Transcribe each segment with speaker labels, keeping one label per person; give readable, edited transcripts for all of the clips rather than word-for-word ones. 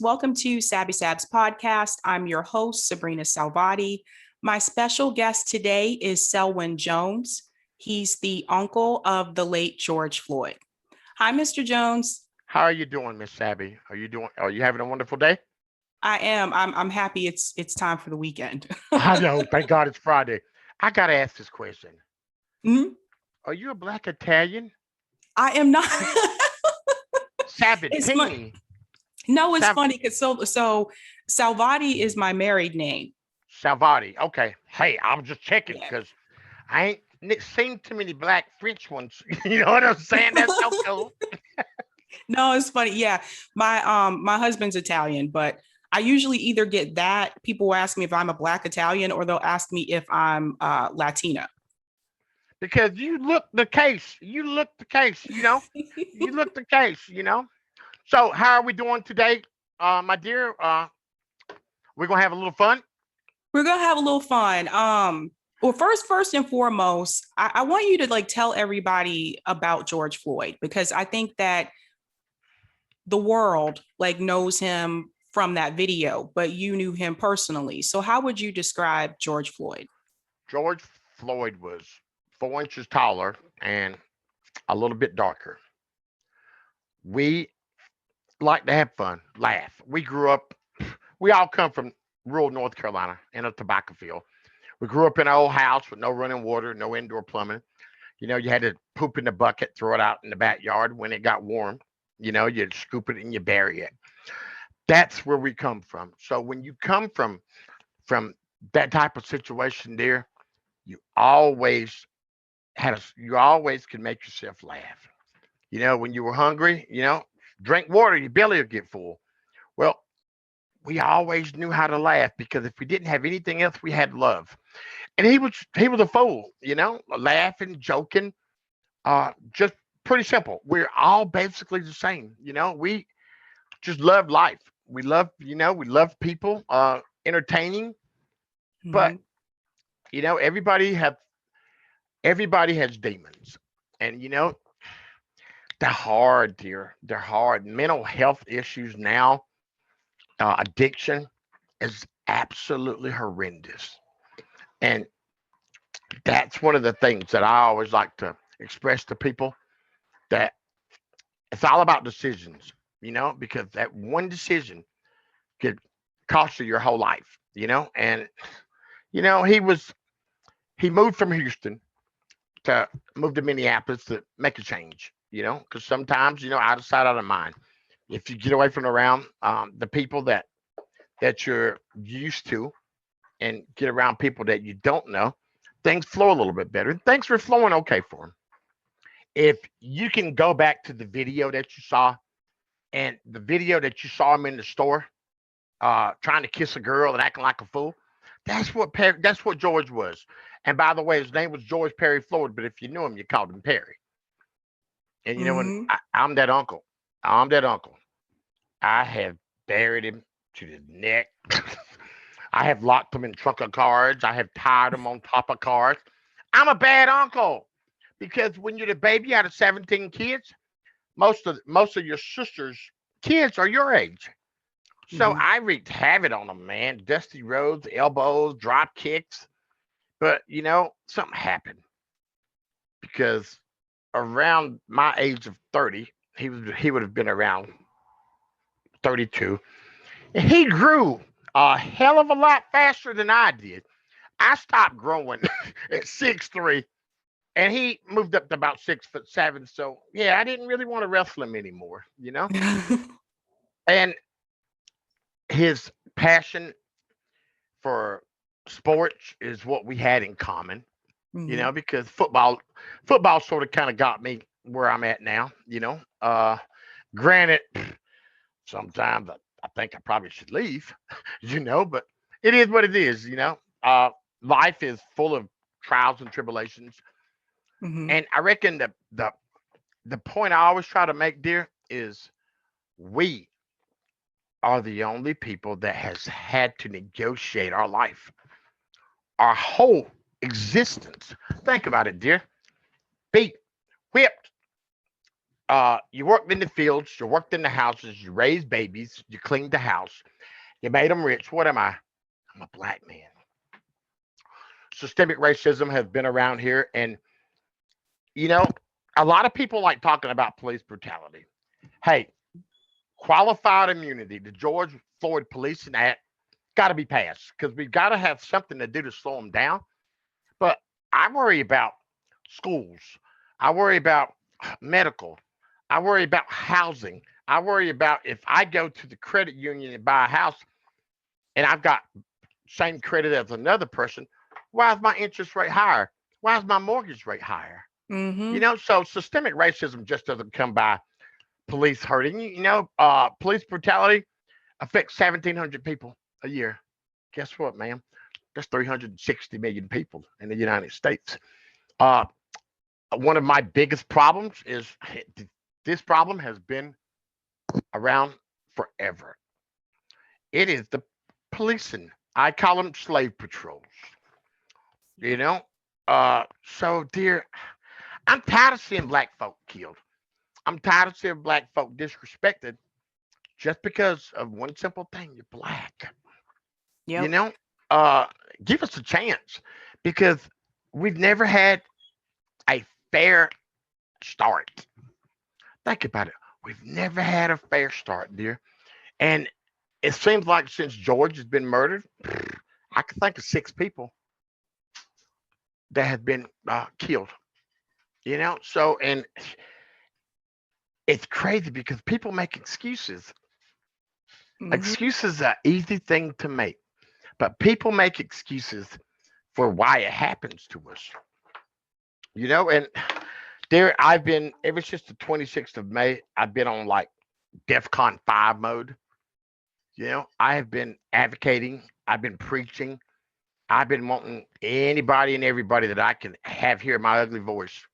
Speaker 1: Welcome to Sabs podcast. I'm your host, Sabrina Salvati. My special guest today is Selwyn Jones. He's the uncle of the late George Floyd. Hi, Mr. Jones.
Speaker 2: How are you doing, Miss Sabby? Are you having a wonderful day?
Speaker 1: I am. I'm happy it's time for the weekend.
Speaker 2: I know, thank God it's Friday. I gotta ask this question.
Speaker 1: Mhm.
Speaker 2: Are you a black Italian?
Speaker 1: I am not. it's fun.
Speaker 2: Sabatini.
Speaker 1: No, it's
Speaker 2: Sav
Speaker 1: funny because so Salvati is my married name.
Speaker 2: Salvati. Okay. Hey, I was just checking
Speaker 1: Yeah.
Speaker 2: because I ain't seen too many black French ones. You know what I'm saying? That's so cool.
Speaker 1: No, it's funny. Yeah. My husband's Italian, but I usually either get that people will ask me if I'm a black Italian or they'll ask me if I'm Latina.
Speaker 2: Because you look the case. You look the case, you know? You look the case, you know? So how are we doing today, my dear? We're gonna have a little fun.
Speaker 1: We're gonna have a little fun. Well, first and foremost, I want you to like tell everybody about George Floyd because I think that the world like knows him from that video, but you knew him personally. So how would you describe George Floyd?
Speaker 2: George Floyd was 4 inches taller and a little bit darker. We like to have fun, laugh. We grew up, we all come from rural North Carolina in a tobacco field. We grew up in an old house with no running water, no indoor plumbing. You know, you had to poop in the bucket, throw it out in the backyard when it got warm. You know, you'd scoop it and you bury it. That's where we come from. So when you come from that type of situation there, you always you always can make yourself laugh. You know, when you were hungry, drink water, your belly will get full. Well, we always knew how to laugh because if we didn't have anything else, we had love. And he was a fool, laughing, joking, just pretty simple. We're all basically the same. We just love life. We love people, entertaining, but
Speaker 1: Mhm.
Speaker 2: everybody has demons. And they're hard, dear. They're hard. Mental health issues now, addiction is absolutely horrendous. And that's one of the things that I always like to express to people that it's all about decisions, because that one decision could cost you your whole life, And, he moved from Houston to move to Minneapolis to make a change, because sometimes, out of sight, out of mind. If you get away from around the people that you're used to and get around people that you don't know, things flow a little bit better. Things were flowing okay for him. If you can go back to the video that you saw and the video that you saw him in the store, trying to kiss a girl and acting like a fool, that's what George was. And by the way, his name was George Perry Floyd, but if you knew him, you called him Perry. And when
Speaker 1: Mhm.
Speaker 2: I'm that uncle, I'm that uncle. I have buried him to the neck. I have locked him in trunk of cars. I have tied him on top of cars. I'm a bad uncle because when you're the baby out of 17 kids, most of your sister's kids are your age. So
Speaker 1: Mhm.
Speaker 2: I wreaked havoc on them, man. Dusty roads, elbows, drop kicks. But something happened because around my age of 30, he would have been around 32. And he grew a hell of a lot faster than I did. I stopped growing at 6'3", and he moved up to about 6'7". So yeah, I didn't really want to wrestle him anymore. And his passion for sports is what we had in common,
Speaker 1: Mhm.
Speaker 2: because football sort of kind of got me where I'm at now. Granted, sometimes I think I probably should leave, but it is what it is. Life is full of trials and tribulations.
Speaker 1: Mhm.
Speaker 2: And I reckon the point I always try to make, dear, is we are the only people that has had to negotiate our life, our whole existence. Think about it, dear. Beat, whipped, You worked in the fields, you worked in the houses, you raised babies, you cleaned the house, you made them rich. What am I? I'm a black man. Systemic racism has been around here, and you know, a lot of people like talking about police brutality. Hey, qualified immunity, the George Floyd Policing Act, got to be passed because we've got to have something to do to slow them down. But I worry about schools. I worry about medical. I worry about housing. I worry about if I go to the credit union and buy a house and I've got same credit as another person, why is my interest rate higher? Why is my mortgage rate higher?
Speaker 1: Mm-hmm.
Speaker 2: So systemic racism just doesn't come by police hurting. Police brutality affects 1,700 people a year. Guess what, ma'am? That's 360 million people in the United States. Uh, One of my biggest problems is this problem has been around forever. It is the policing. I call them slave patrols. You know, so dear, I'm tired of seeing black folk killed. I'm tired of seeing black folk disrespected just because of one simple thing: you're black. You
Speaker 1: Yep.
Speaker 2: know, uh, give us a chance because we've never had a fair start. Think about it. We've never had a fair start, dear. And it seems like since George has been murdered, I can think of 6 people that have been killed. So and it's crazy because people make excuses.
Speaker 1: Mm-hmm.
Speaker 2: Excuses are an easy thing to make, but people make excuses for why it happens to us. And there I've been ever since the 26th of May. I've been on like DEFCON 5 mode. I have been advocating. I've been preaching. I've been wanting anybody and everybody that I can have hear my ugly voice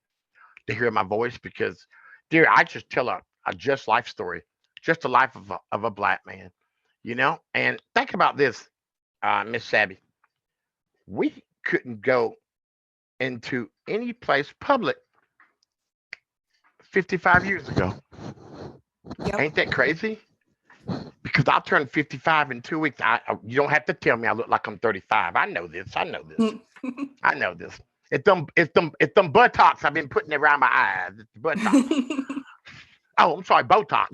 Speaker 2: to hear my voice because, dear, I just tell a just life story, just the life of a black man. And think about this, Miss Sabby. We couldn't go into any place public 55 years ago.
Speaker 1: Yep.
Speaker 2: Ain't that crazy? Because I'll turn 55 in 2 weeks. You don't have to tell me I look like I'm 35. I know this. I know this. I know this. It's them buttocks I've been putting around my eyes. It's the buttocks. Oh, I'm sorry, Botox.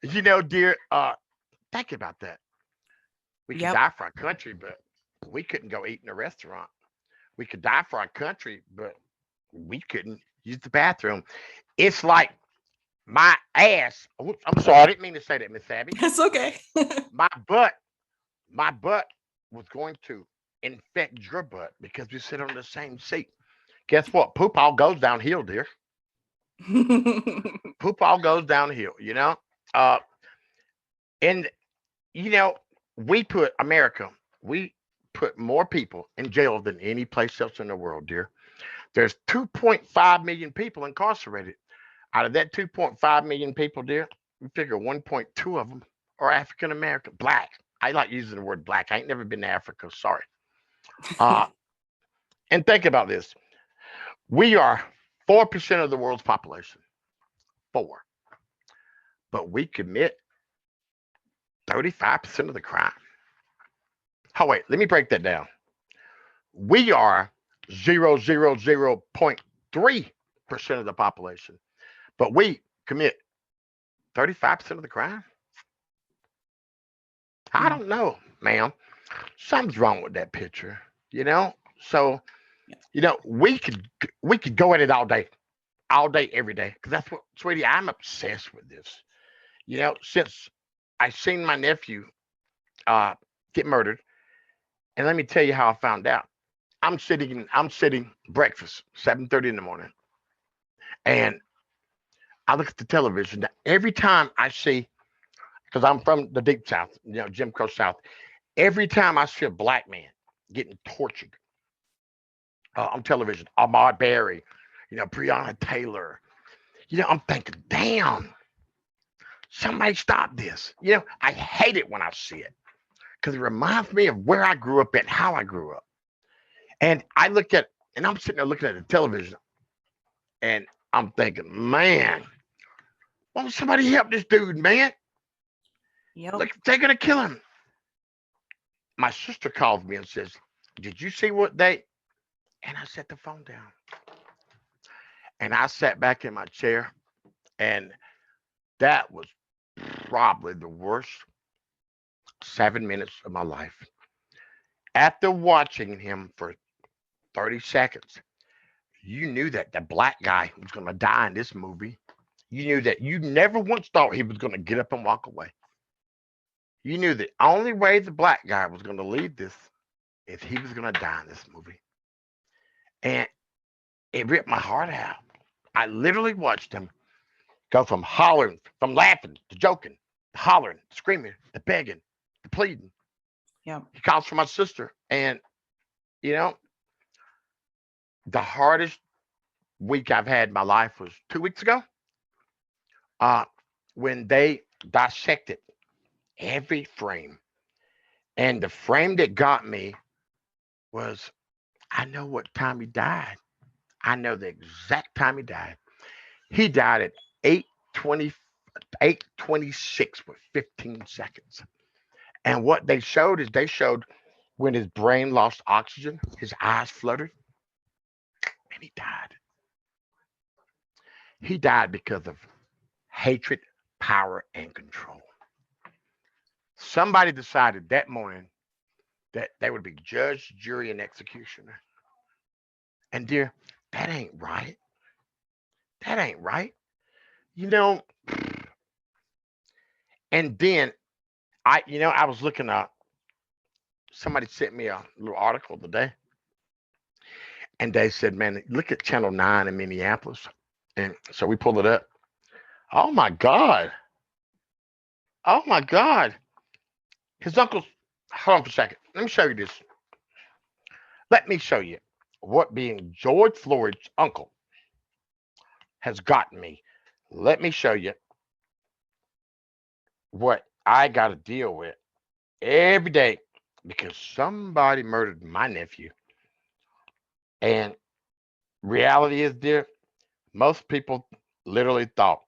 Speaker 2: But dear, think about that. We could
Speaker 1: Yep.
Speaker 2: die for our country, but we couldn't go eat in a restaurant. We could die for our country, but we couldn't use the bathroom. It's like my ass. Oops, I'm sorry, I didn't mean to say that, Miss Abby.
Speaker 1: It's okay.
Speaker 2: My butt, my butt was going to infect your butt because we sit on the same seat. Guess what? Poop all goes downhill, dear. Poop all goes downhill. Uh, and you know, we put America. We put more people in jail than any place else in the world, dear. There's 2.5 million people incarcerated. Out of that 2.5 million people, dear, we figure 1.2 of them are African American, black. I like using the word black. I ain't never been to Africa. Sorry. Uh, and think about this. We are 4% of the world's population. Four. But we commit 35% of the crime. Oh, wait. Let me break that down. We are 0.3% of the population. But we commit 35% of the crime? I
Speaker 1: Mm.
Speaker 2: don't know, ma'am. Something's wrong with that picture, you know? So,
Speaker 1: Yeah.
Speaker 2: we could go at it all day, every day. Because that's what, sweetie, I'm obsessed with this. Since I seen my nephew get murdered, and let me tell you how I found out. I'm sitting breakfast, 7:30 in the morning, and I look at the television. Now, every time I see, because I'm from the deep South, Jim Crow South, every time I see a black man getting tortured on television, Ahmaud Berry, Breonna Taylor, I'm thinking, damn, somebody stop this. I hate it when I see it because it reminds me of where I grew up and how I grew up. And I look at, and I'm sitting there looking at the television, And I'm thinking, man, won't somebody help this dude, man?
Speaker 1: Yep.
Speaker 2: Look, they're gonna kill him. My sister calls me and says, "Did you see what they?" And I set the phone down and I sat back in my chair, and that was probably the worst 7 minutes of my life. After watching him for 30 seconds, you knew that the black guy was going to die in this movie. You knew that you never once thought he was going to get up and walk away. You knew the only way the black guy was going to lead this is he was going to die in this movie. And it ripped my heart out. I literally watched him go from hollering, from laughing to joking, to hollering, to screaming, to begging, to pleading.
Speaker 1: Yep.
Speaker 2: He calls for my sister. And, you know, the hardest week I've had in my life was 2 weeks ago, uh, when they dissected every frame. And the frame that got me was, I know what time he died. I know the exact time he died. He died at 8:20, 8:26 with 15 seconds. And what they showed is they showed when his brain lost oxygen, his eyes fluttered, and he died. He died because of hatred, power, and control. Somebody decided that morning that they would be judge, jury, and executioner. And dear, that ain't right. That ain't right. You know, and then I was looking up, somebody sent me a little article today, and they said, man, look at Channel 9 in Minneapolis. And so we pulled it up. Oh my God. Oh my God. His uncle's, hold on for a second. Let me show you this. Let me show you what being George Floyd's uncle has gotten me. Let me show you what I got to deal with every day because somebody murdered my nephew. And reality is, dear, most people literally thought,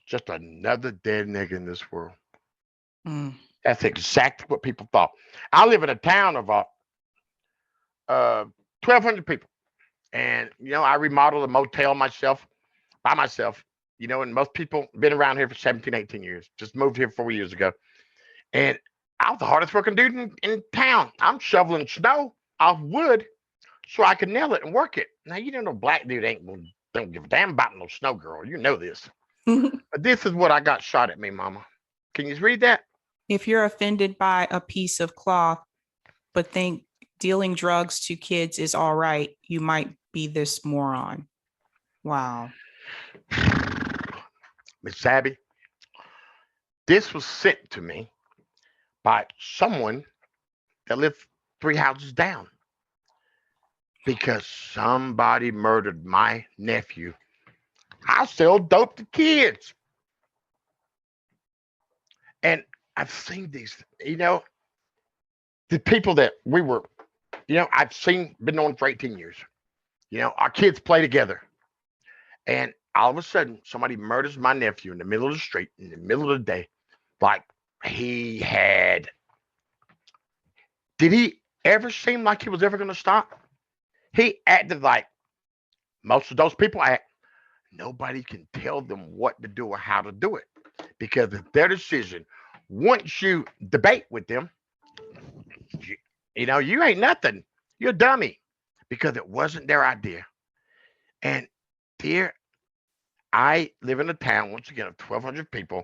Speaker 2: just another dead nigga in this world.
Speaker 1: Mm.
Speaker 2: That's exactly what people thought. I live in a town of 1,200 people. And, I remodeled a motel myself, by myself, and most people been around here for 17, 18 years. Just moved here 4 years ago. And I was the hardest working dude in town. I'm shoveling snow off wood so I could nail it and work it. Now, no black dude don't give a damn about no snow girl. You know this. But this is what I got shot at me, mama. Can you read that?
Speaker 1: If you're offended by a piece of cloth, but think dealing drugs to kids is all right, you might be this moron. Wow.
Speaker 2: Miss Sabby, this was sent to me by someone that lived 3 houses down because somebody murdered my nephew. I sell dope to kids. And I've seen these, the people that we were, I've been known for 18 years. Our kids play together. And all of a sudden, somebody murders my nephew in the middle of the street, in the middle of the day. Like did he ever seem like he was ever going to stop? He acted like most of those people act. Nobody can tell them what to do or how to do it because it's their decision. Once you debate with them, you ain't nothing. You're a dummy because it wasn't their idea. And dear, I live in a town, once again, of 1,200 people.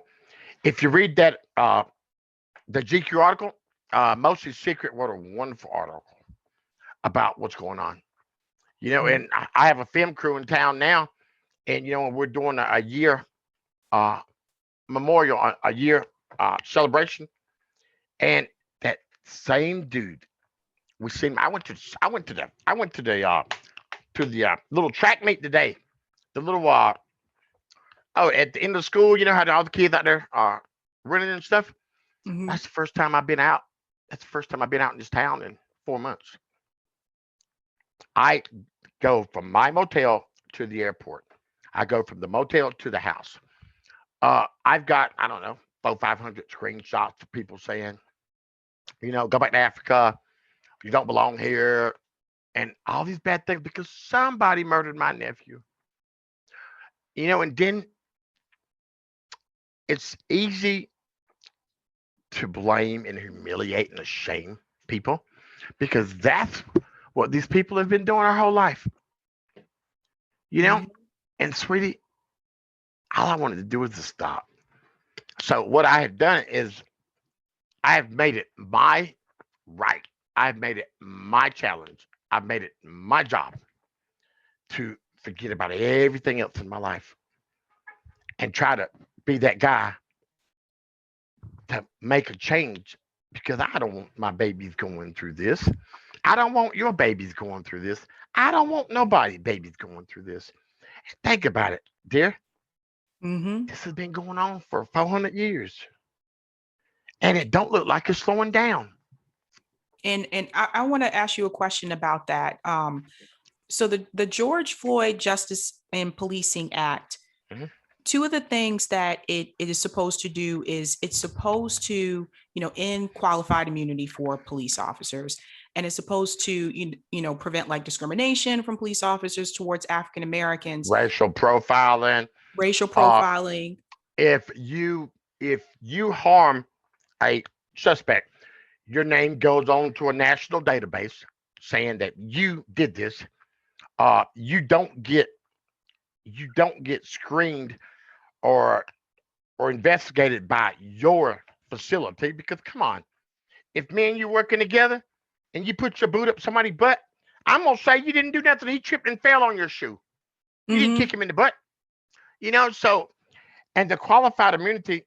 Speaker 2: If you read that, the GQ article, Mostly Secret wrote a wonderful article about what's going on. And I have a film crew in town now, and we're doing a year uh, memorial, a year celebration, and that same dude, we seen. I went to the little track meet today. The little at the end of school, how all the kids out there are running and stuff.
Speaker 1: Mhm.
Speaker 2: That's the first time I've been out. That's the first time I've been out in this town in 4 months. I go from my motel to the airport. I go from the motel to the house. I've got, I don't know, 500 screenshots of people saying, go back to Africa. You don't belong here. And all these bad things because somebody murdered my nephew. And then it's easy to blame and humiliate and shame people because that's what these people have been doing our whole life. You know,
Speaker 1: Mhm.
Speaker 2: and sweetie, all I wanted to do was to stop. So what I have done is I have made it my right. I've made it my challenge. I've made it my job to forget about everything else in my life and try to be that guy to make a change because I don't want my babies going through this. I don't want your babies going through this. I don't want nobody babies going through this. Think about it, dear.
Speaker 1: Mhm.
Speaker 2: This has been going on for 400 years and it don't look like it's slowing down.
Speaker 1: And I want to ask you a question about that. So the George Floyd Justice and Policing Act,
Speaker 2: Mhm.
Speaker 1: two of the things that it is supposed to do is it's supposed to, end qualified immunity for police officers. And it's supposed to, prevent like discrimination from police officers towards African Americans,
Speaker 2: Racial profiling.
Speaker 1: racial
Speaker 2: Uh,
Speaker 1: profiling.
Speaker 2: if you harm a suspect, your name goes on to a national database saying that you did this. You don't get screened or investigated by your facility because come on, if me and you working together and you put your boot up somebody's butt, I'm gonna say you didn't do nothing. He tripped and fell on your shoe. You didn't
Speaker 1: Mm-hmm.
Speaker 2: kick him in the butt. So and the qualified immunity,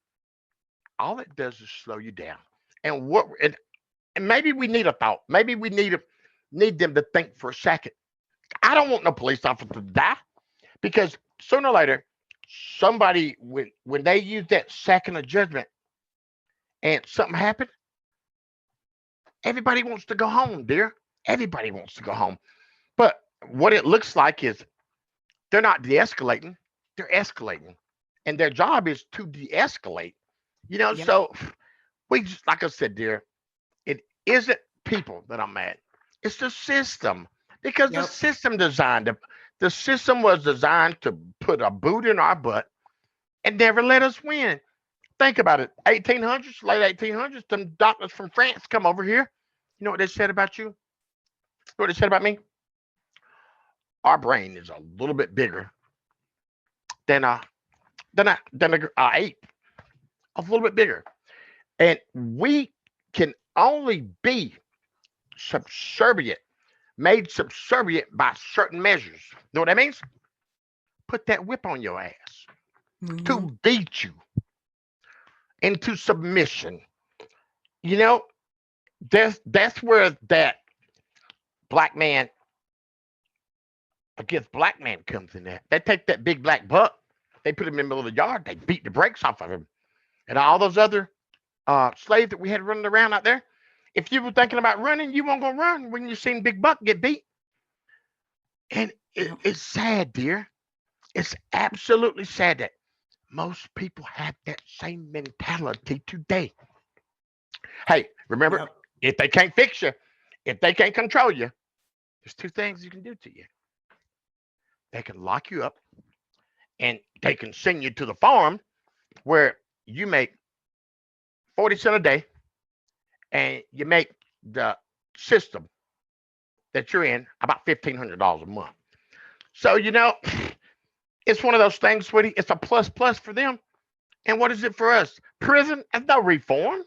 Speaker 2: all it does is slow you down. And maybe we need a thought. Maybe we need them to think for a second. I don't want no police officer to die because sooner or later, somebody when they use that second of judgment and something happened, everybody wants to go home, dear. Everybody wants to go home. But what it looks like is they're not de-escalating, they're escalating. And their job is to de-escalate.
Speaker 1: Yep.
Speaker 2: So we just like I said, dear, it isn't people that I'm mad. It's the system. Because
Speaker 1: Yep.
Speaker 2: the system was designed to put a boot in our butt and never let us win. Think about it. 1800s, late 1800s, some doctors from France come over here. You know what they said about you? You know what they said about me? Our brain is a little bit bigger than a ape, a little bit bigger, and we can only be subservient, made subservient by certain measures. Know what that means? Put that whip on your ass
Speaker 1: Mm-hmm.
Speaker 2: to beat you into submission. You know, that's where that black man against black man comes in there. They take that big black buck, they put him in the middle of the yard, they beat the brakes off of him. And all those other slaves that we had running around out there, if you were thinking about running, you weren't gonna run when you seen Big Buck get beat. And
Speaker 1: Yep.
Speaker 2: it's sad, dear. It's absolutely sad that most people have that same mentality today. Hey, remember,
Speaker 1: Yep.
Speaker 2: if they can't fix you, if they can't control you, there's two things you can do to you. They can lock you up and they can send you to the farm where you make 40 cents a day and you make the system that you're in about $1,500 a month. So, it's one of those things, sweetie. It's a plus plus for them. And what is it for us? Prison is no reform.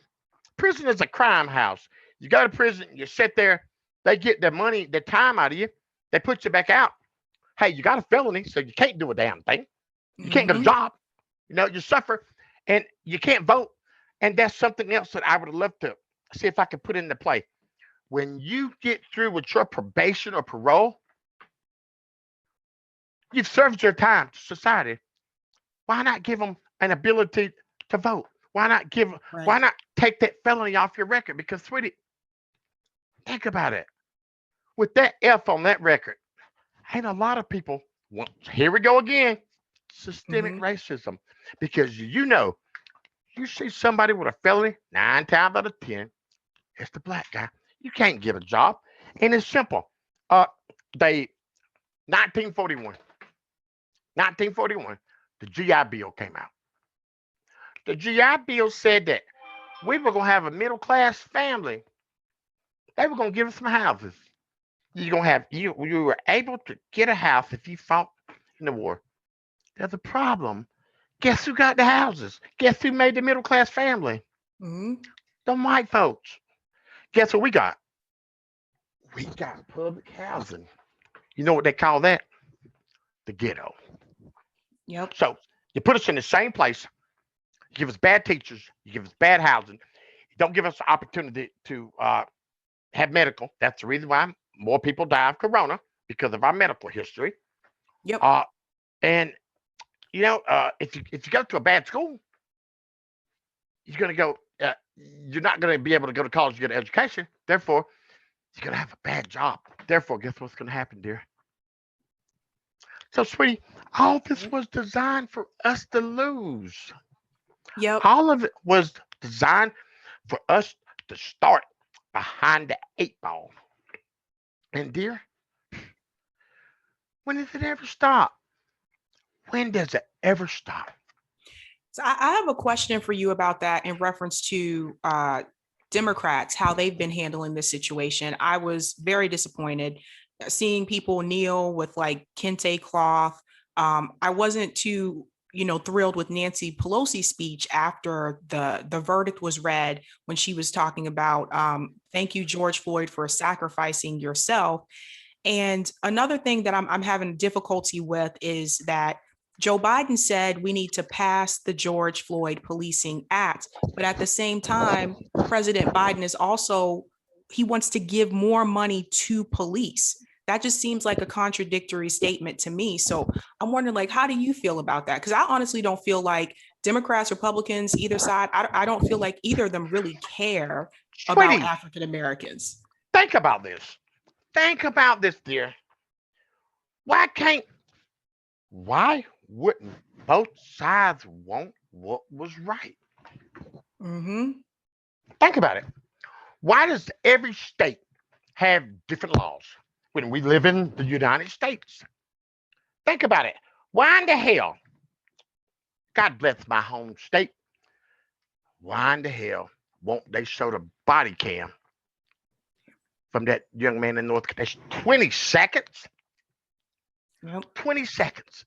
Speaker 2: Prison is a crime house. You go to prison, you sit there, they get the money, the time out of you, they put you back out. Hey, you got a felony, so you can't do a damn thing. You can't get a
Speaker 1: Mm-hmm.
Speaker 2: job. You suffer and you can't vote. And that's something else that I would love to see if I could put into play. When you get through with your probation or parole, you've served your time to society. Why not give them an ability to vote? Why
Speaker 1: Right.
Speaker 2: not take that felony off your record? Because sweetie, think about it. With that F on that record, ain't a lot of people Here we go again. Systemic
Speaker 1: Mm-hmm.
Speaker 2: racism. Because you see somebody with a felony, 9 times out of 10, it's the black guy. You can't get a job. And it's simple. Uh, they 1941, 1941, the GI Bill came out. The GI Bill said that we were gonna have a middle class family. They were gonna give us some houses. You're gonna have you were able to get a house if you fought in the war. There's a problem. Guess who got the houses? Guess who made the middle class family?
Speaker 1: Mm-hmm.
Speaker 2: The white folks. Guess what we got? We got public housing. You know what they call that? The ghetto.
Speaker 1: Yep.
Speaker 2: So you put us in the same place. You give us bad teachers. You give us bad housing. You don't give us the opportunity to have medical. That's the reason why more people die of corona because of our medical history.
Speaker 1: Yep.
Speaker 2: Uh, and if you go to a bad school, you're gonna go. You're not gonna be able to go to college to get an education. Therefore, you're gonna have a bad job. Therefore, guess what's gonna happen, dear? So, sweetie, all this was designed for us to lose.
Speaker 1: Yep.
Speaker 2: All of it was designed for us to start behind the 8 ball. And dear, when does it ever stop? When does it ever stop?
Speaker 1: So I have a question for you about that in reference to Democrats, how they've been handling this situation. I was very disappointed seeing people kneel with like kente cloth. I wasn't too, thrilled with Nancy Pelosi's speech after the verdict was read when she was talking about thank you, George Floyd, for sacrificing yourself. And another thing that I'm having difficulty with is that Joe Biden said we need to pass the George Floyd Policing Act. But at the same time, President Biden is also, he wants to give more money to police. That just seems like a contradictory statement to me. So I'm wondering, like, how do you feel about that? Because I honestly don't feel like Democrats, Republicans, either side, I don't feel like either of them really care about
Speaker 2: Sweetie,
Speaker 1: African Americans.
Speaker 2: think about this. Think about this, dear. Why can't, why wouldn't both sides want what was right?
Speaker 1: Mm-hmm.
Speaker 2: Think about it. Why does every state have different laws when we live in the United States? Think about it. Why in the hell, God bless my home state, why in the hell won't they show the body cam from that young man in North Carolina? 20 seconds?
Speaker 1: Yep.
Speaker 2: 20 seconds.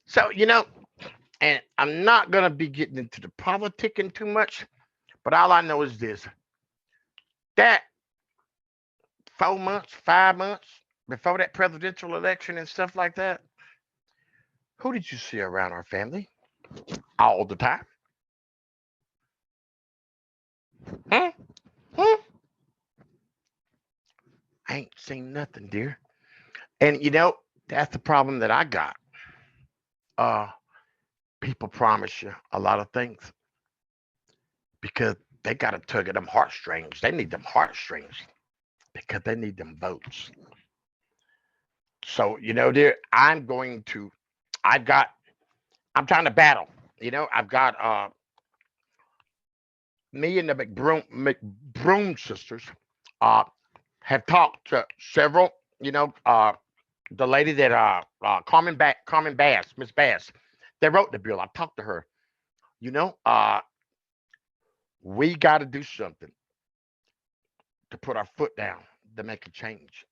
Speaker 2: So, and I'm not going to be getting into the politicking too much, but all I know is this that 4 months, 5 months before that presidential election and stuff like that, who did you see around our family all the time? Hmm? Hmm? I ain't seen nothing, dear. And that's the problem that I got. Uh, People promise you a lot of things because they got to tug at them heartstrings. They need them heartstrings because they need them votes. So, dear, I've got, I'm trying to battle. I've got me and the McBroom sisters uh, have talked to several, the lady that Carmen Bass, Miss Bass, they wrote the bill. I talked to her. You know, uh, we got to do something to put our foot down to make a change,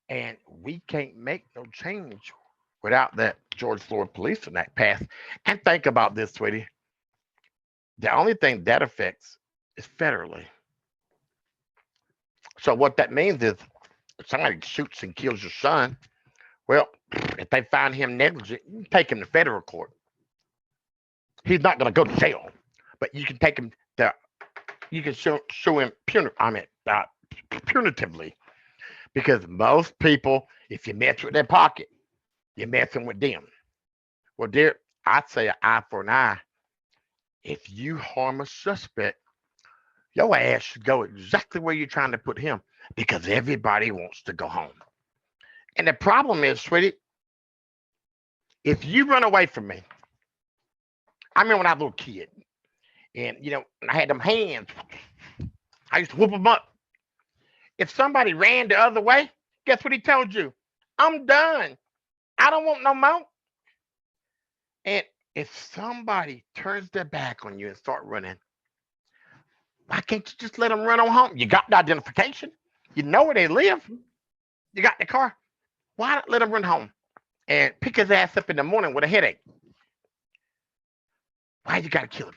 Speaker 2: and we can't make no change without that George Floyd police in that path. And think about this, sweetie. The only thing that affects is federally. So what that means is if somebody shoots and kills your son, well, if they find him negligent, you can take him to federal court. He's not going to go to jail, but you can take him to, you can show him punitively because most people, if you mess with their pocket, you're messing with them. Well, dear, I'd say an eye for an eye. If you harm a suspect, your ass should go exactly where you're trying to put him because everybody wants to go home. And the problem is, sweetie, If you run away from me, I remember when I was a little kid, and when I had them hands, I used to whoop them up. If somebody ran the other way, guess what he told you? I'm done. I don't want no more. And if somebody turns their back on you and start running, why can't you just let them run on home? You got the identification. You know where they live. You got the car. Why not let them run home and pick his ass up in the morning with a headache? Why you got to kill him?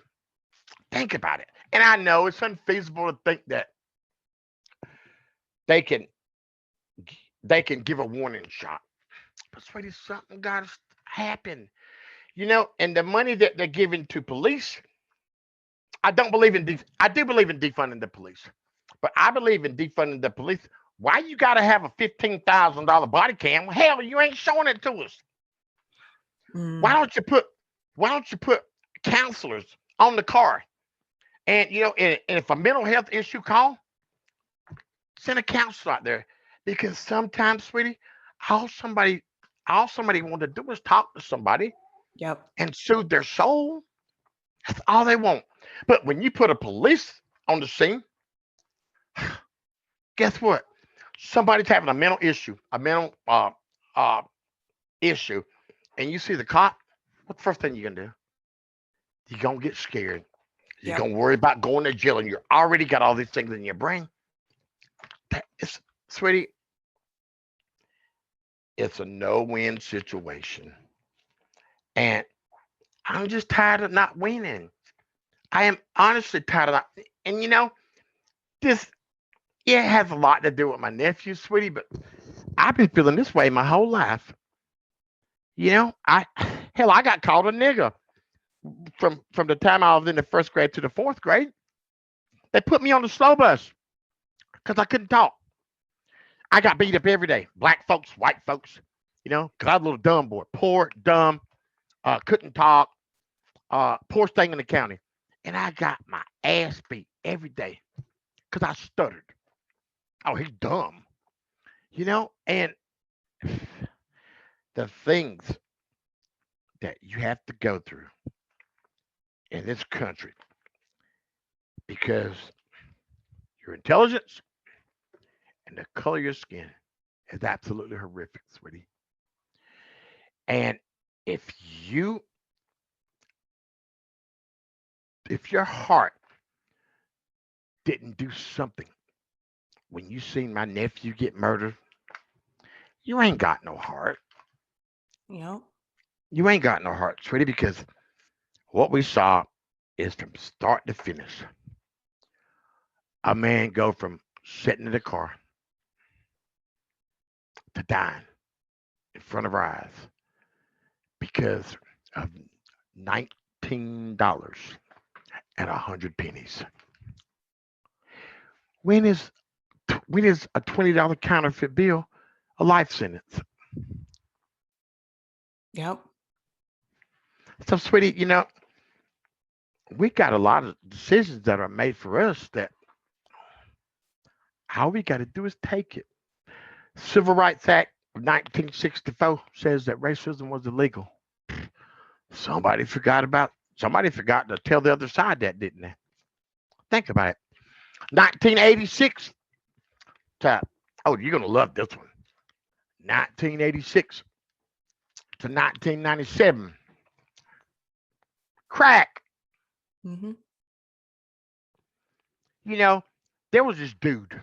Speaker 2: Think about it. And I know it's unfeasible to think that they can give a warning shot. But sweetie, something got to happen. And the money that they're giving to police, I don't believe in I do believe in defunding the police, but I believe in defunding the police. Why you got to have a $15,000 body cam? Hell, you ain't showing it to us. Why don't you put counselors on the car? And and if a mental health issue call, send a counselor out there, because sometimes, sweetie, all somebody want to do is talk to somebody.
Speaker 1: Yep.
Speaker 2: And soothe their soul. That's all they want. But when you put a police on the scene, guess what? Somebody's having a mental issue, issue, and you see the cop. What's the first thing you're gonna do? You're gonna get scared. You're gonna worry about going to jail, and you already got all these things in your brain. Sweetie, it's a no-win situation. And I'm just tired of not winning. I am honestly tired of not. And this, it has a lot to do with my nephew, sweetie, but I've been feeling this way my whole life. I got called a nigger from the time I was in the first grade to the fourth grade. They put me on the slow bus because I couldn't talk. I got beat up every day. Black folks, white folks, because I was a little dumb boy, poor, dumb, couldn't talk, poorest thing in the county. And I got my ass beat every day because I stuttered. Oh, he's dumb. And the things that you have to go through in this country because your intelligence and the color of your skin is absolutely horrific, sweetie. And if your heart didn't do something when you seen my nephew get murdered, you ain't got no heart.
Speaker 1: Yep.
Speaker 2: You ain't got no heart, sweetie, because what we saw is from start to finish. A man go from sitting in the car to dying in front of our eyes because of $19 and 100 pennies. When is a $20 counterfeit bill a life sentence?
Speaker 1: Yep.
Speaker 2: So, sweetie, we got a lot of decisions that are made for us that all we got to do is take it. Civil Rights Act of 1964 says that racism was illegal. Somebody forgot to tell the other side that, didn't they? Think about it. 1986 you're going to love this one. 1986 to 1997. Crack.
Speaker 1: Mm-hmm.
Speaker 2: There was this dude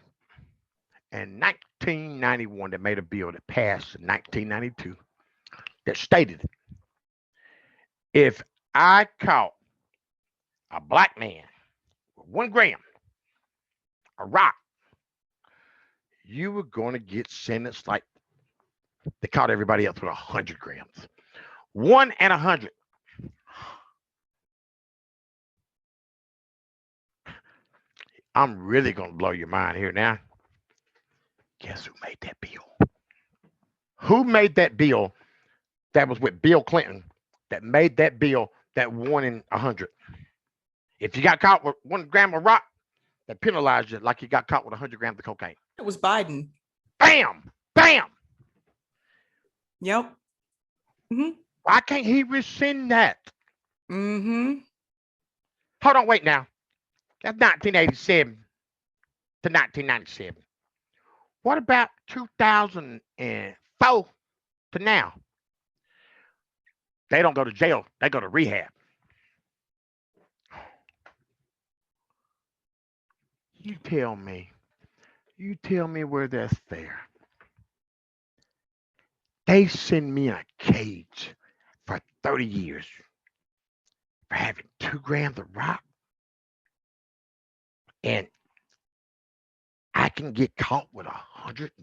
Speaker 2: in 1991 that made a bill that passed in 1992 that stated, if I caught a black man with 1 gram of rock, you were going to get sentenced like they caught everybody else with 100 grams. 1 and 100. I'm really going to blow your mind here now. Guess who made that bill? Who made that bill that was with Bill Clinton that made that bill that 1 in 100? If you got caught with 1 gram of rock, they penalized you like you got caught with 100 grams of cocaine.
Speaker 1: It was Biden.
Speaker 2: Bam! Bam!
Speaker 1: Yep. Mm-hmm.
Speaker 2: Why can't he rescind that?
Speaker 1: Mm-hmm.
Speaker 2: Hold on, wait now. That's 1987 to 1997. What about 2004 to now? They don't go to jail. They go to rehab. You tell me. You tell me where that's fair. They send me in a cage for 30 years for having 2 grams of rock, and I can get caught with 102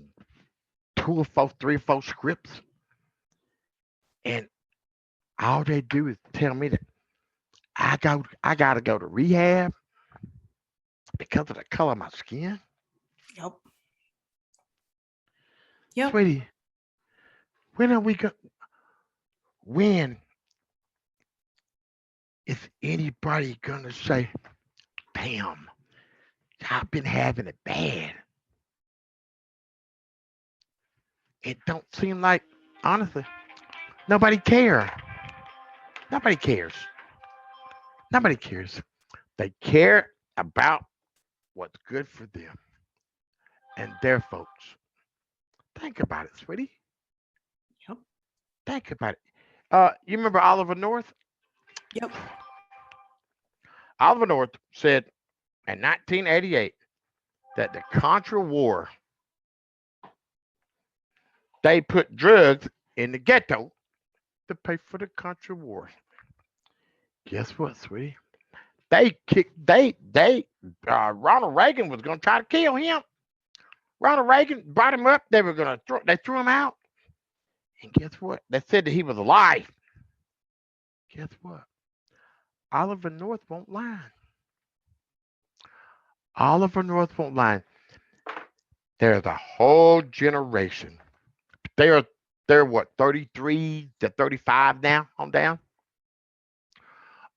Speaker 2: or 3 or 4 scripts, and all they do is tell me that I gotta go to rehab because of the color of my skin.
Speaker 1: Yep. Yep.
Speaker 2: Sweetie, when are we going? When is anybody gonna say, "Damn, I've been having it bad"? It don't seem like, honestly, nobody cares. Nobody cares. Nobody cares. They care about what's good for them and their folks. Think about it, sweetie.
Speaker 1: Yep.
Speaker 2: Think about it. You remember Oliver North?
Speaker 1: Yep.
Speaker 2: Oliver North said in 1988 that the Contra War, they put drugs in the ghetto to pay for the Contra War. Guess what, sweetie? They kicked. They. Ronald Reagan was going to try to kill him. Ronald Reagan brought him up. They were going to throw. They threw him out. And guess what? They said that he was alive. Guess what? Oliver North won't lie. Oliver North won't lie. There's a whole generation. They're they're what, 33 to 35 now on down.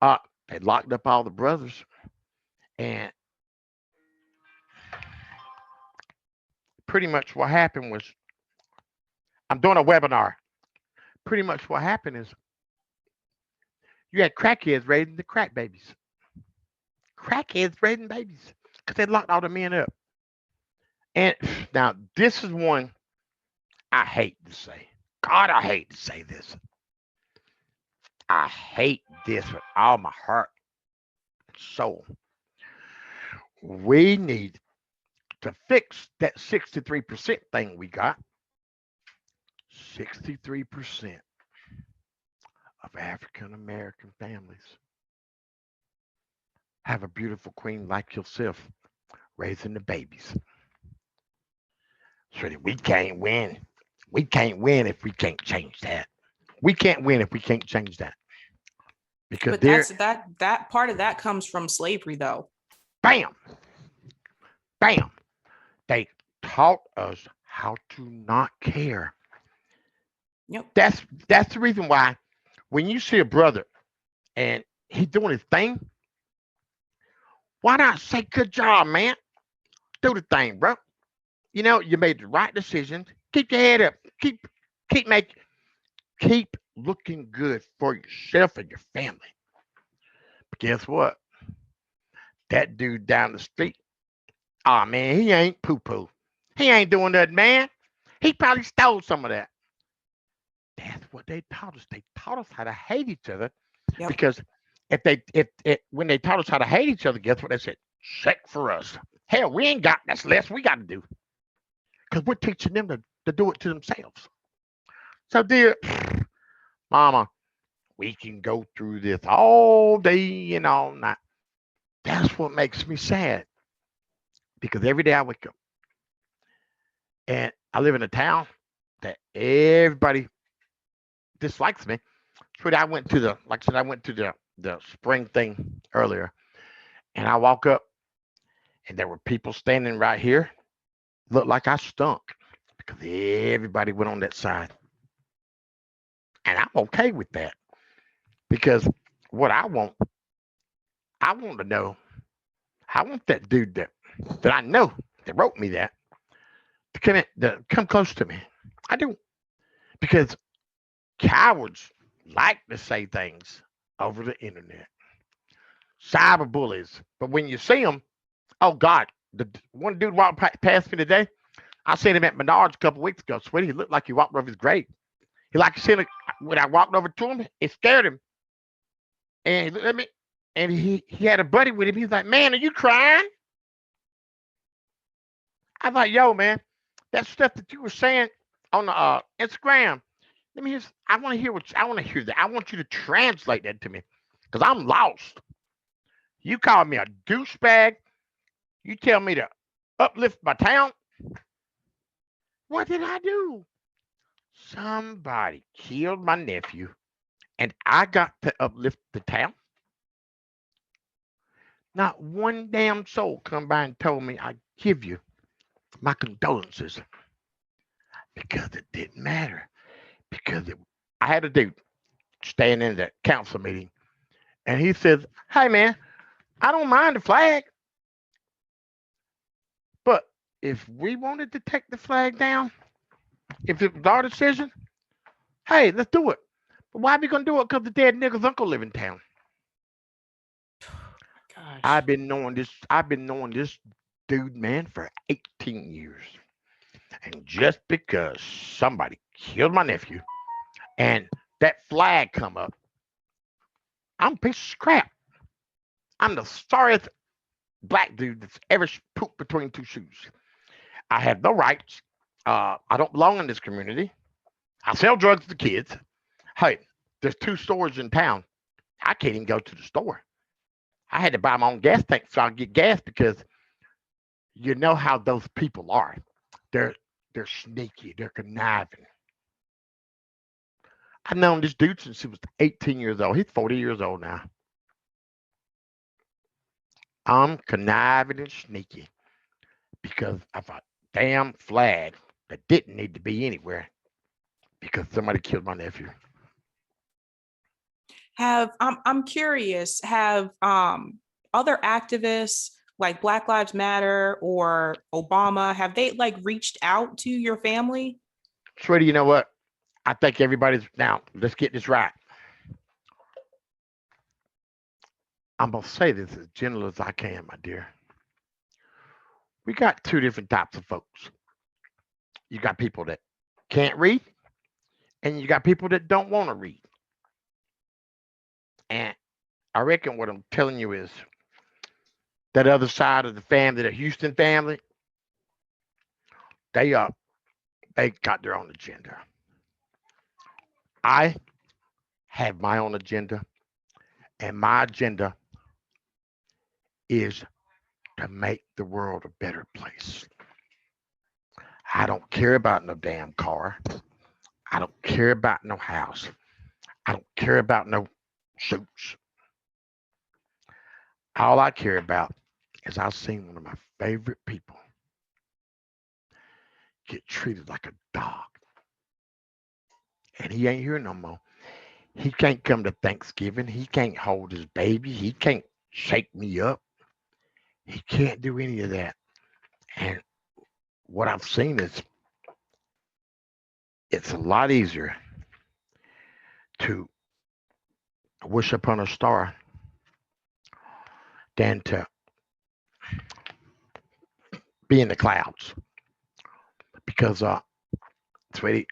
Speaker 2: Uh, they locked up all the brothers, and pretty much what happened was, I'm doing a webinar. Pretty much what happened is you had crackheads raising the crack babies. Crackheads raising babies because they locked all the men up. And now this is one I hate to say. God, I hate to say this. I hate this with all my heart and soul. We need to fix that 63% thing we got. 63% of African American families have a beautiful queen like yourself raising the babies. So that we can't win. We can't win if we can't change that. We can't win if we can't change that. Because
Speaker 1: But
Speaker 2: there,
Speaker 1: that part of that comes from slavery, though.
Speaker 2: bam, bam, they taught us how to not care.
Speaker 1: Yep.
Speaker 2: That's the reason why when you see a brother and he doing his thing, why not say good job, man? Do the thing, bro. You know, you made the right decision. Keep your head up. Keep make keep looking good for yourself and your family. But guess what? That dude down the street, oh man, he ain't poo poo. He ain't doing that, man. He probably stole some of that. That's what they taught us. They taught us how to hate each other
Speaker 1: Yep.
Speaker 2: because if when they taught us how to hate each other, guess what they said? Check for us. Hell, we ain't got that's less we got to do because we're teaching them to do it to themselves. So, dear mama, we can go through this all day and all night. That's what makes me sad because every day I wake up and I live in a town that everybody dislikes me. But I went to the, like I said, I went to the spring thing earlier, and I walk up, and there were people standing right here, looked like I stunk because everybody went on that side, and I'm okay with that because what I want to know, I want that dude that I know that wrote me that to come close to me. I do because cowards like to say things over the internet. Cyber bullies. But when you see them, oh God, the one dude walked past me today. I seen him at Menards a couple weeks ago. Sweetie, he looked like he walked over his grave. He like seen it when I walked over to him. It scared him, and he looked at me. And he had a buddy with him. He's like, "Man, are you crying?" I thought, "Yo, man, that stuff that you were saying on the Instagram. Let me hear. I want to hear what I want to hear that. I want you to translate that to me, because I'm lost. You call me a douchebag. You tell me to uplift my town. What did I do? Somebody killed my nephew, and I got to uplift the town. Not one damn soul come by and told me I give you my condolences because it didn't matter. Because I had a dude staying in the council meeting, and he says, "Hey man, I don't mind the flag, but if we wanted to take the flag down, if it was our decision, hey, let's do it. But why are we gonna do it? Because the dead nigga's uncle live in town."
Speaker 1: Gosh.
Speaker 2: I've been knowing this dude, man, for 18 years. And just because somebody killed my nephew and that flag come up, I'm a piece of scrap. I'm the sorriest black dude that's ever pooped between two shoes. I have no rights. I don't belong in this community. I sell drugs to kids. Hey, there's two stores in town. I can't even go to the store. I had to buy my own gas tank so I could get gas because you know how those people are. They're they're sneaky. They're conniving. I've known this dude since he was 18 years old. He's 40 years old now. I'm conniving and sneaky because of a damn flag that didn't need to be anywhere because somebody killed my nephew.
Speaker 1: I'm curious, have other activists like Black Lives Matter or Obama, have they like reached out to your family?
Speaker 2: Sweetie, you know what? I think everybody's now. Let's get this right. I'm gonna say this as gentle as I can, my dear. We got two different types of folks. You got people that can't read, and you got people that don't want to read. And I reckon what I'm telling you is that other side of the family, the Houston family, they they got their own agenda. I have my own agenda, and my agenda is to make the world a better place. I don't care about no damn car. I don't care about no house. I don't care about no suits. All I care about is I've seen one of my favorite people get treated like a dog. And he ain't here no more. He can't come to Thanksgiving. He can't hold his baby. He can't shake me up. He can't do any of that. And what I've seen is it's a lot easier to wish upon a star than to be in the clouds. Because, sweetie,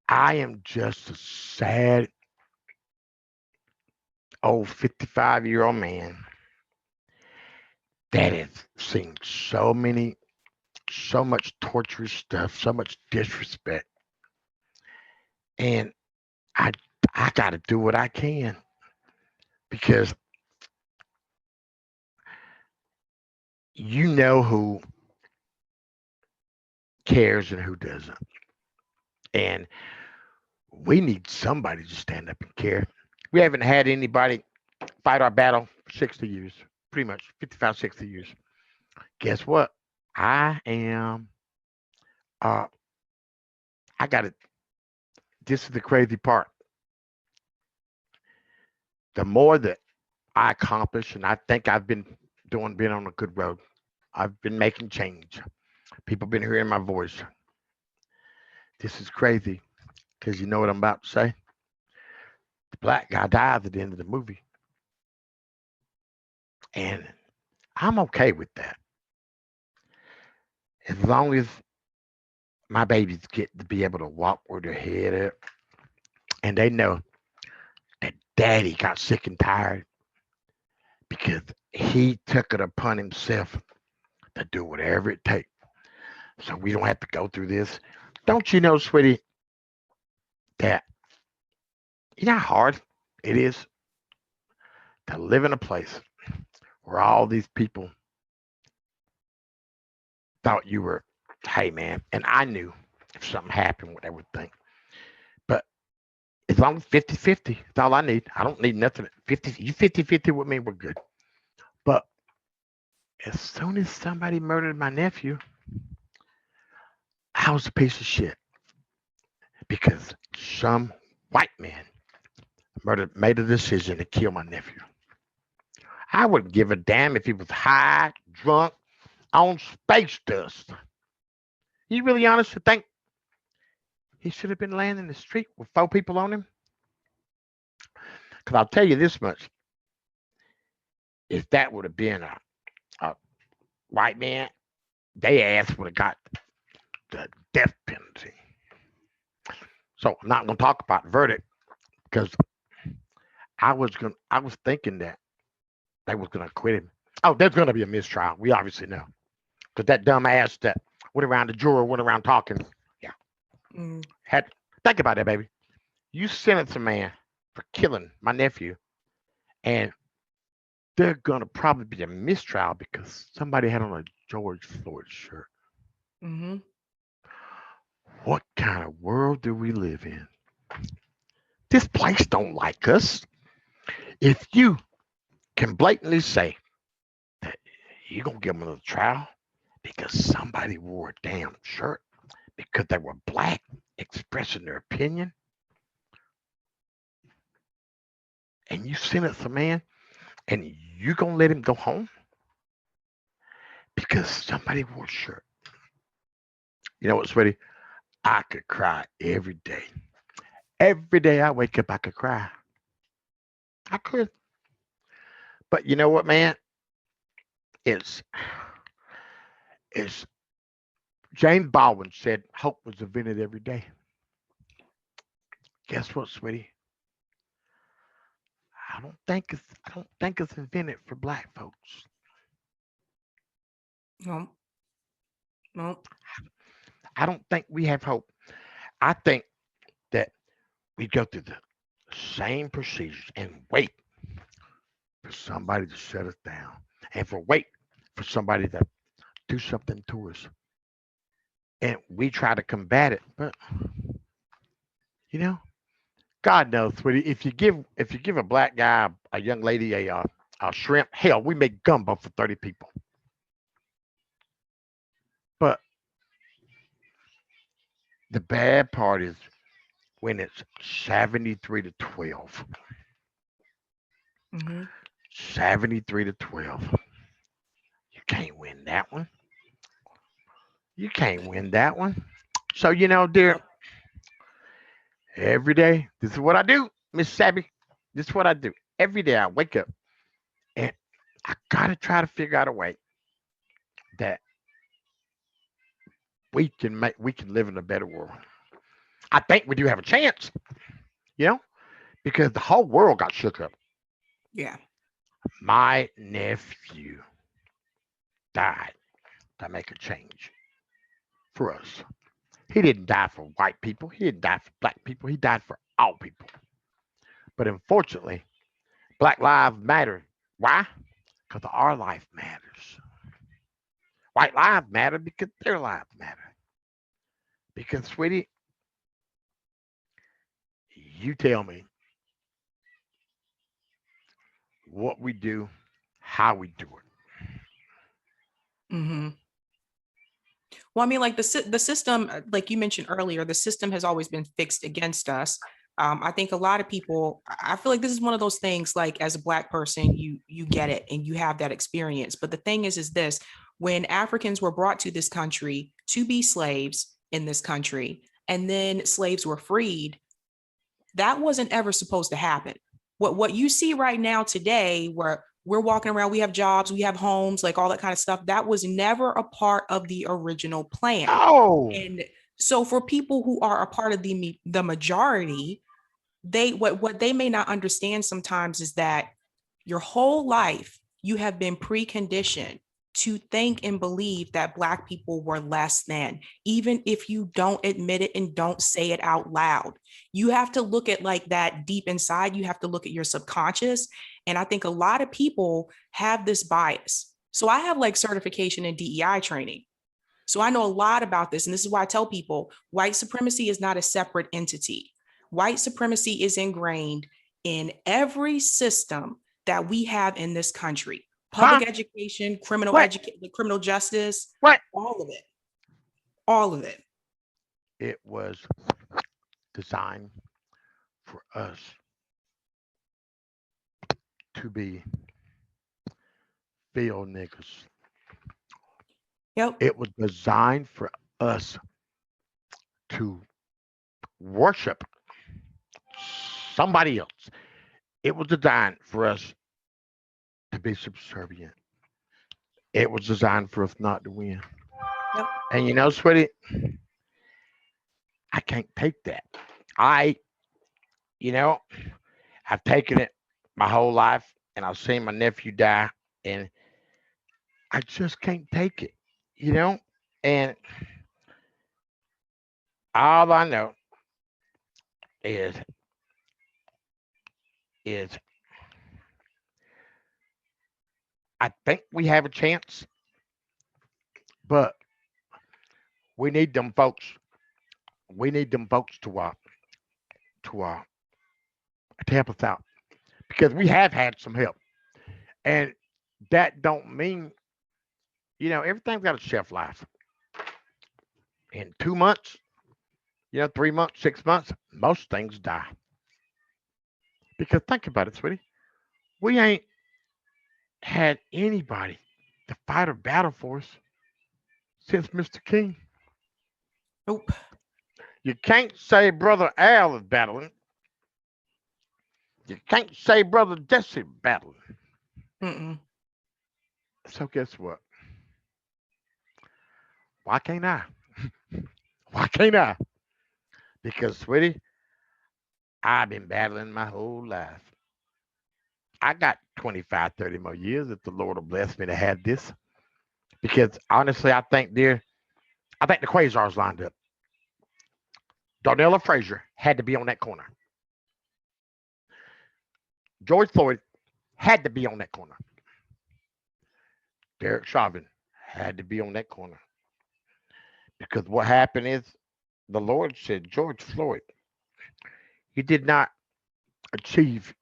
Speaker 2: I am just a sad old 55-year-old man that has seen so much torturous stuff, so much disrespect. And I I gotta do what I can because you know who cares and who doesn't. And we need somebody to stand up and care. We haven't had anybody fight our battle for 60 years, pretty much 55, 60 years. Guess what? I am, uh, I got it. This is the crazy part. The more that I accomplish, and I think I've been on a good road. I've been making change. People been hearing my voice. This is crazy because you know what I'm about to say. The black guy dies at the end of the movie. And I'm okay with that. As long as my babies get to be able to walk with their head up and they know that daddy got sick and tired because he took it upon himself to do whatever it takes. So we don't have to go through this. Don't you know, sweetie, that you know how hard it is to live in a place where all these people thought you were, hey man, and I knew if something happened, what they would think. But as long as 50-50, that's all I need. I don't need nothing. 50, you 50-50 with me, we're good. But as soon as somebody murdered my nephew, I was a piece of shit because some white man made a decision to kill my nephew. I wouldn't give a damn if he was high, drunk, on space dust. You really honestly think he should have been laying in the street with 4 people on him? Because I'll tell you this much: if that would have been a white man, they ass would have got the death penalty. So I'm not gonna talk about the verdict because I was thinking that they was gonna acquit him. Oh, there's gonna be a mistrial. We obviously know. Because that dumb ass that went around the juror went around talking. Yeah. Had think about that, baby. You sentence a man for killing my nephew, and they're gonna probably be a mistrial because somebody had on a George Floyd shirt.
Speaker 1: Mm-hmm.
Speaker 2: What kind of world do we live in? This place don't like us. If you can blatantly say that you're gonna give them another trial because somebody wore a damn shirt because they were black expressing their opinion, and you sentence a man and you gonna let him go home because somebody wore a shirt. You know what, sweetie? I could cry every day. Every day I wake up, I could cry. I could. But you know what, man? It's it's James Baldwin said hope was invented every day. Guess what, sweetie? I don't think it's invented for black folks.
Speaker 1: No, no.
Speaker 2: I don't think we have hope. I think that we go through the same procedures and wait for somebody to shut us down and for wait for somebody to do something to us. And we try to combat it. But you know, God knows, sweetie, if you give a black guy, a young lady, a shrimp, hell, we make gumbo for 30 people. But the bad part is when it's 73-12.
Speaker 1: Mm-hmm.
Speaker 2: 73-12. You can't win that one. You can't win that one. So dear,
Speaker 1: Yep.
Speaker 2: every day, this is what I do, Miss Sabby. This is what I do. Every day I wake up and I gotta try to figure out a way that we can live in a better world. I think we do have a chance, you know, because the whole world got shook up.
Speaker 1: Yeah.
Speaker 2: My nephew died to make a change for us. He didn't die for white people. He didn't die for black people. He died for all people. But unfortunately, Black lives matter. Why? Because our life matters. White lives matter because their lives matter. Because, sweetie, you tell me what we do, how we do it.
Speaker 1: Mm-hmm. Well, I mean, like the system, like you mentioned earlier, the system has always been fixed against us. I think a lot of people, I feel like this is one of those things. Like as a Black person, you get it and you have that experience. But the thing is this: when Africans were brought to this country to be slaves in this country, and then slaves were freed, That wasn't ever supposed to happen. What you see right now today, where we're walking around, we have jobs, we have homes, like all that kind of stuff, that was never a part of the original plan.
Speaker 2: Oh,
Speaker 1: And so for people who are a part of the majority, they what they may not understand sometimes is that your whole life you have been preconditioned to think and believe that Black people were less than, even if you don't admit it and don't say it out loud. You have to look at like that deep inside. You have to look at your subconscious. And I think a lot of people have this bias. So I have like certification in DEI training. So I know a lot about this. And this is why I tell people white supremacy is not a separate entity. White supremacy is ingrained in every system that we have in this country.
Speaker 2: huh?
Speaker 1: Public education,
Speaker 2: What?
Speaker 1: criminal justice,
Speaker 2: What?
Speaker 1: all of it. All of it.
Speaker 2: It was designed for us to be field niggas.
Speaker 1: Yep.
Speaker 2: It was designed for us to worship somebody else. It was designed for us to be subservient. It was designed for us not to win.
Speaker 1: Yep.
Speaker 2: And you know, sweetie, I can't take that. I, you know, I've taken it my whole life and I've seen my nephew die and I just can't take it, you know? And all I know is is I think we have a chance, but we need them folks. We need them folks to uh to help us out because we have had some help, and that don't mean everything's got a shelf life. In 2 months, 3 months, 6 months, most things die. Because think about it, sweetie, we ain't had anybody to fight a battle for us since Mr. King.
Speaker 1: Nope.
Speaker 2: You can't say Brother Al is battling. You can't say Brother Jesse battling.
Speaker 1: Mm-mm.
Speaker 2: So guess what? Why can't I? Why can't I? Because, sweetie, I've been battling my whole life. I got 25, 30 more years if the Lord will bless me to have this. Because honestly, I think the Quasars lined up. Darnella Frazier had to be on that corner. George Floyd had to be on that corner. Derek Chauvin had to be on that corner. Because what happened is the Lord said, George Floyd, you did not achieve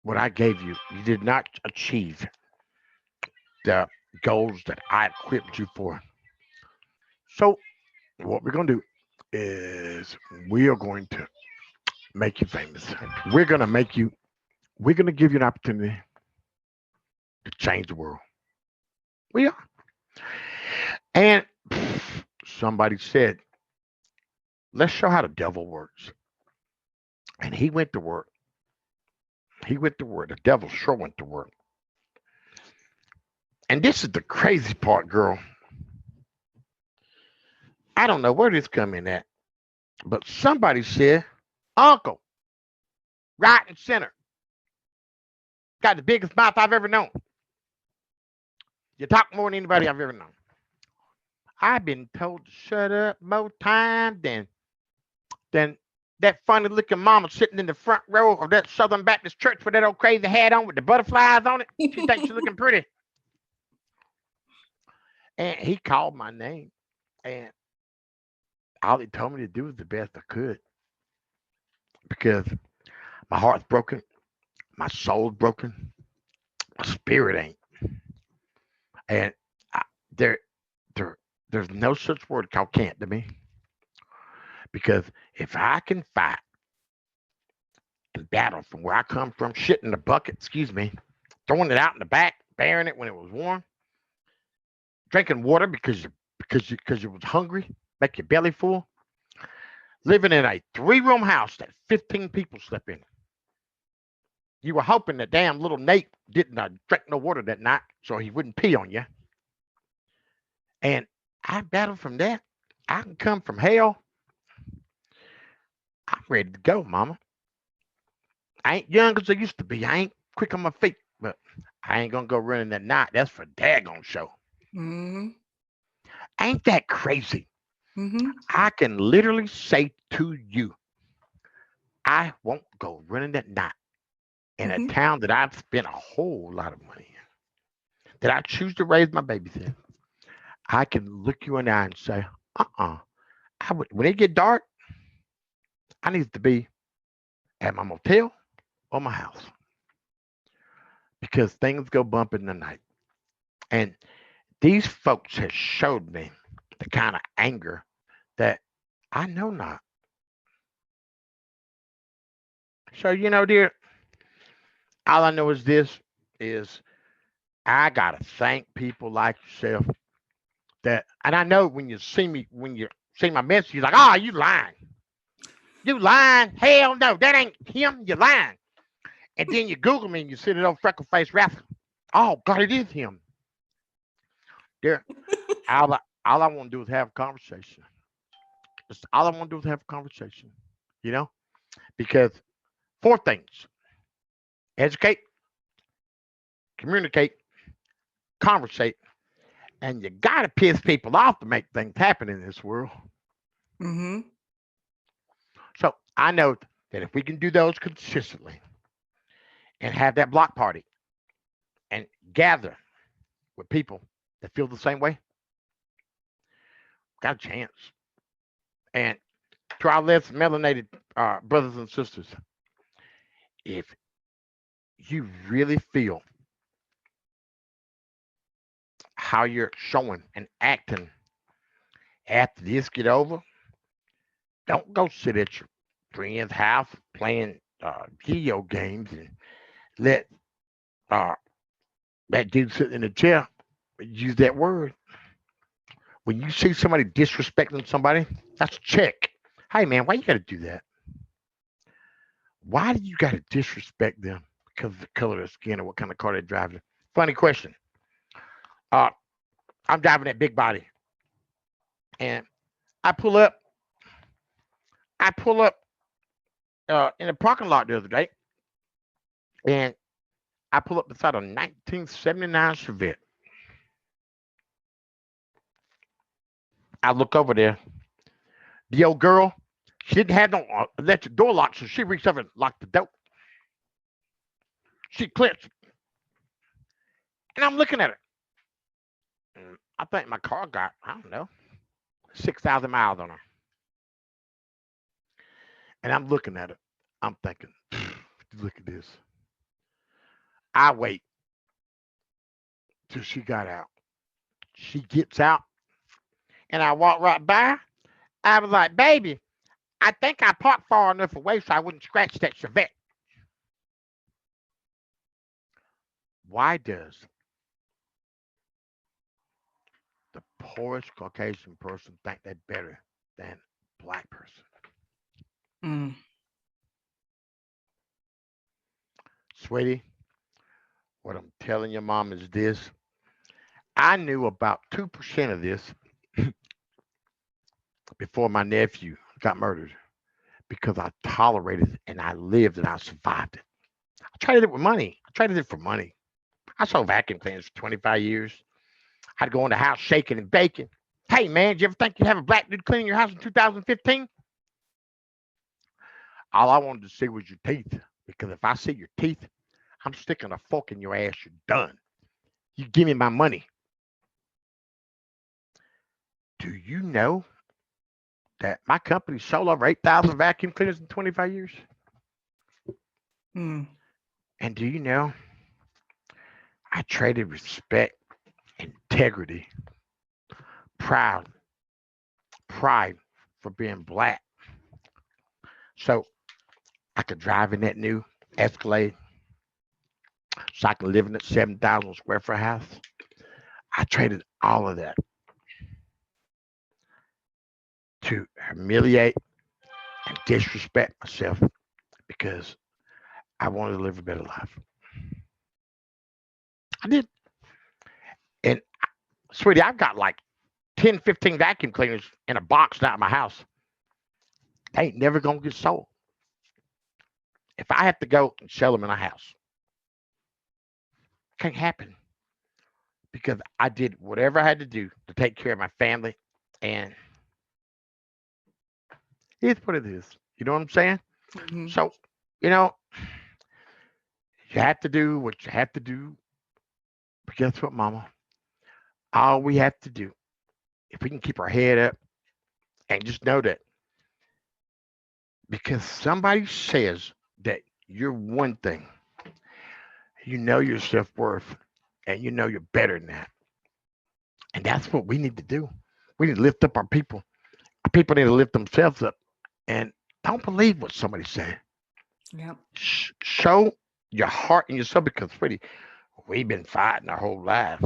Speaker 2: what I gave you. You did not achieve the goals that I equipped you for. So what we're gonna do is we are going to make you famous. We're gonna make you. We're gonna give you an opportunity to change the world. We are. And somebody said, let's show how the devil works. And he went to work. He went to work. The devil sure went to work. And this is the crazy part, girl. I don't know where this come in at, but somebody said, Uncle, right and center, got the biggest mouth I've ever known. You talk more than anybody I've ever known. I've been told to shut up more times than that funny looking mama sitting in the front row of that Southern Baptist church with that old crazy hat on with the butterflies on it. She thinks she's looking pretty. And he called my name. And all he told me to do was the best I could. Because my heart's broken, my soul's broken, my spirit ain't. And I, there, there's no such word called can't to me. Because if I can fight and battle from where I come from, shit in the bucket, excuse me, throwing it out in the back, burying it when it was warm, drinking water because you was hungry, make your belly full. living in a 3-room house that 15 people slept in. You were hoping that damn little Nate didn't drink no water that night so he wouldn't pee on you. And I battled from that. I can come from hell. I'm ready to go, mama. I ain't young as I used to be. I ain't quick on my feet, but I ain't gonna go running that night. That's for daggone show.
Speaker 1: Mm-hmm.
Speaker 2: Ain't that crazy?
Speaker 1: Mm-hmm.
Speaker 2: I can literally say to you, I won't go running that night in a
Speaker 1: Mm-hmm.
Speaker 2: town that I've spent a whole lot of money in, that I choose to raise my babies in. I can look you in the eye and say, uh-uh. When it get dark, I need to be at my motel or my house because things go bump in the night. And these folks have showed me the kind of anger that I know not. So, dear, all I know is this is I gotta thank people like yourself that, and I know when you see my message, you're like, oh, you lying. You lying. Hell no, that ain't him. You lying. And then you Google me and you see that old freckle faced rascal. Oh God, it is him. There, all I want to do is have a conversation. That's all I want to do is have a conversation. You know, because 4 things: educate, communicate, conversate, and you gotta piss people off to make things happen in this world.
Speaker 1: Mm-hmm.
Speaker 2: So I know that if we can do those consistently and have that block party and gather with people that feel the same way, got a chance. And to our less melanated brothers and sisters, if you really feel how you're showing and acting after this get over, don't go sit at your friend's house playing video games and let uh, that dude sitting in the chair use that word. When you see somebody disrespecting somebody, that's a check. Hey man, why you gotta do that? Why do you gotta disrespect them because of the color of their skin or what kind of car they're driving? Funny question. Uh, I'm driving that big body, and I pull up. I pull up in the parking lot the other day, and I pull up beside a 1979 Chevette. I look over there. The old girl, she didn't have no electric door lock, so she reached over and locked the door. She clicked, and I'm looking at her. I think my car got, I don't know, 6,000 miles on her. And I'm looking at her. I'm thinking, look at this. I wait till she got out. She gets out, and I walk right by. I was like, baby, I think I parked far enough away so I wouldn't scratch that Chevette. Why does the poorest Caucasian person think they're better than a black person?
Speaker 1: Mm.
Speaker 2: Sweetie, what I'm telling your mom is this. I knew about 2% of this before my nephew got murdered because I tolerated it and I lived and I survived it. I traded it with money. I traded it for money. I sold vacuum cleaners for 25 years. I'd go in the house shaking and baking. Hey, man, did you ever think you'd have a black dude cleaning your house in 2015? All I wanted to see was your teeth because if I see your teeth, I'm sticking a fork in your ass. You're done. You give me my money. Do you know that my company sold over 8,000 vacuum cleaners in 25 years?
Speaker 1: Mm.
Speaker 2: And do you know I traded respect, integrity, proud, pride for being black so I could drive in that new Escalade, so I could live in that 7,000 square foot house? I traded all of that to humiliate and disrespect myself because I wanted to live a better life. I did. And sweetie, I've got like 10, 15 vacuum cleaners in a box now at my house. They ain't never gonna get sold. If I have to go and sell them in a house, can't happen because I did whatever I had to do to take care of my family. And it's what it is. You know what I'm saying?
Speaker 1: Mhm.
Speaker 2: So, you know, you have to do what you have to do. But guess what, mama? All we have to do, if we can keep our head up and just know that because somebody says that you're one thing, you know your self worth and you know you're better than that. And that's what we need to do. We need to lift up our people. Our people need to lift themselves up and don't believe what somebody's saying.
Speaker 1: Yep.
Speaker 2: Show your heart and your soul because, sweetie, we've been fighting our whole life.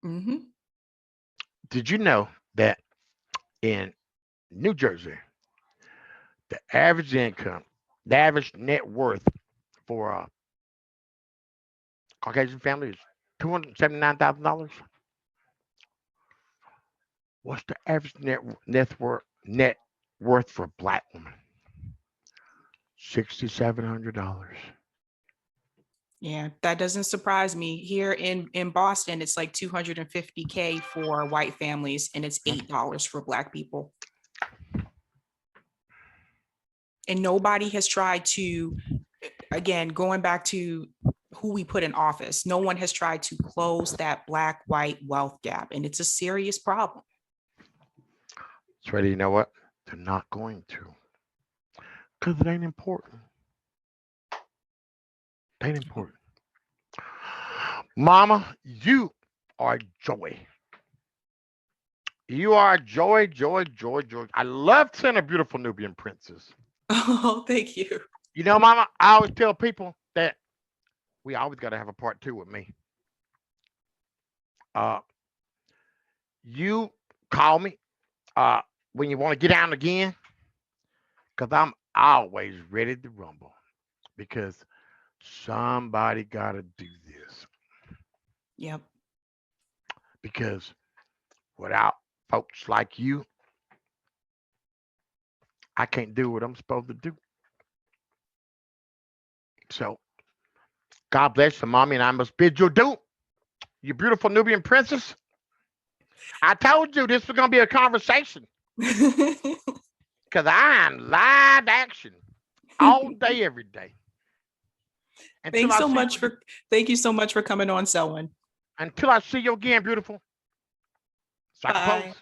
Speaker 1: Hmm.
Speaker 2: Did you know that in New Jersey, the average income, the average net worth for a Caucasian family is $279,000? What's the average net worth for a black woman? $6,700.
Speaker 1: Yeah, that doesn't surprise me. Here in Boston, it's like 250K for white families, and it's $8 for Black people. And nobody has tried to, again, going back to who we put in office, no one has tried to close that Black white wealth gap, and it's a serious problem.
Speaker 2: Sweetie, you know what? They're not going to because it ain't important. It ain't important. Mama, you are joy. You are joy, joy, joy, joy. I love seeing a beautiful Nubian princess.
Speaker 1: Oh, thank you.
Speaker 2: You know, Mama, I always tell people that we always got to have a part two with me. Uh, you call me when you want to get down again, because I'm always ready to rumble. Because somebody got to do this.
Speaker 1: Yep.
Speaker 2: Because without folks like you, I can't do what I'm supposed to do. So God bless you, mommy, and I must bid you adieu. You beautiful Nubian princess. I told you this was gonna be a conversation because I'm live action all day, every day. Until
Speaker 1: Thanks
Speaker 2: I
Speaker 1: so
Speaker 2: see
Speaker 1: much
Speaker 2: you,
Speaker 1: for thank you so much for coming on, Selwyn.
Speaker 2: until I see you again, beautiful. Strike a
Speaker 1: Bye.
Speaker 2: pose.